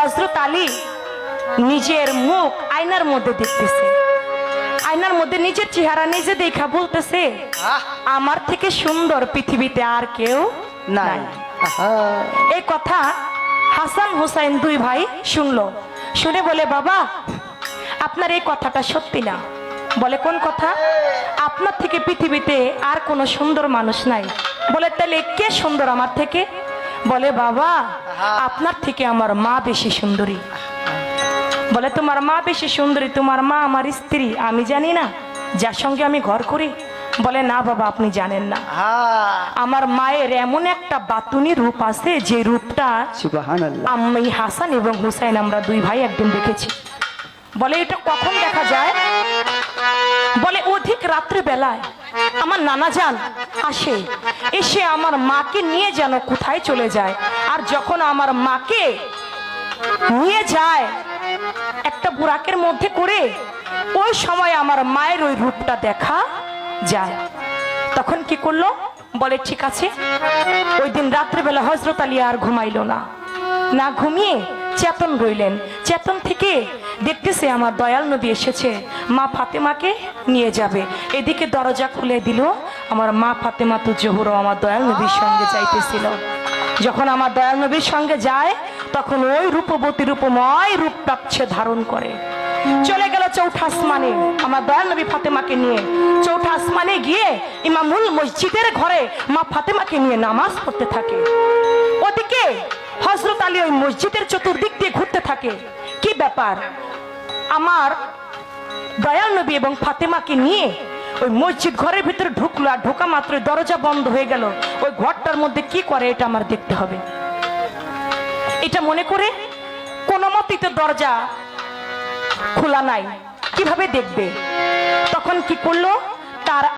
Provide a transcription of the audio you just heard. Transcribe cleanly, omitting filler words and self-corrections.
হযরত আলী নিজের মুখ আয়নার মধ্যে দেখতেছে, আয়নার মধ্যে নিজের চেহারা নিজে দেখা বলতেছে, আমার থেকে সুন্দর পৃথিবীতে আর কেউ নাই। এই কথা হাসান হুসাইন দুই ভাই শুনলো, শুনে বলে, বাবা আপনার এই কথাটা সত্যি না। বলে, কোন কথা? আপনার থেকে পৃথিবীতে আর কোনো সুন্দর মানুষ নাই। বলে, তাহলে কে সুন্দর আমার থেকে? বলে, বাবা আপনার থেকে আমার মা বেশি সুন্দরী। বলে, তোমার মা বেশি সুন্দরী? তোমার মা আমার স্ত্রী, আমি জানি না যার সঙ্গে আমি ঘর করি? বলে, না বাবা আপনি জানেন না, আমার মায়ের এমন একটা বাতুনি রূপ আছে যে রূপটা আমি হাসান এবং হুসাইন আমরা দুই ভাই একদিন দেখেছি। বলে, এটা কখন দেখা যায়? বলে, অধিক রাত্রে বেলায় আমার নানা যান আসে, এসে আমার মাকে নিয়ে যেন কোথায় চলে যায়, আর যখন আমার মাকে নিয়ে যায় একটা বুরাকের মধ্যে করে, ওই সময় আমার মায়ের ওই রূপটা দেখা যায়। তখন কি করলো? বলে, ঠিক আছে। ওই দিন রাত্রেবেলা হযরত আলী আর ঘুমাইলো না, না ঘুমিয়ে চেতন রইলেন। চেতন থেকে দেখতেছে আমার দয়াল নবী এসেছে, মা ফাতেমাকে নিয়ে যাবে। এদিকে দরজা খুলে দিল, আমার মা ফাতেমা তু জোহরা আমার দয়াল নবীর সঙ্গে যাইতেছিল। যখন আমার দয়াল নবীর সঙ্গে যায়, তখন ওই রূপবতী রূপময় রূপটাচ্ছে ধারণ করে চলে গেল চৌঠা আসমানে। আমার দয়াল নবী ফাতেমাকে নিয়ে চৌঠা আসমানে গিয়ে ইমামুল মসজিদের ঘরে মা ফাতেমাকে নিয়ে নামাজ পড়তে থাকে। ওদিকে হযরত আলী ওই মসজিদের চতুর্দিক দিয়ে ঘুরতে থাকে। কি ব্যাপার? আমার দয়াল নবী এবং ফাতেমাকে নিয়ে ওই মসজিদ ঘরের ভিতরে ঢুকলো, আর ঢোকা মাত্র দরজা বন্ধ হয়ে গেল। ওই ঘরটার মধ্যে কি করে এটা আমার দেখতে হবে। এটা মনে করে কোনো মতেই তো দরজা খোলা নাই, কিভাবে দেখবে? তখন কি করলো?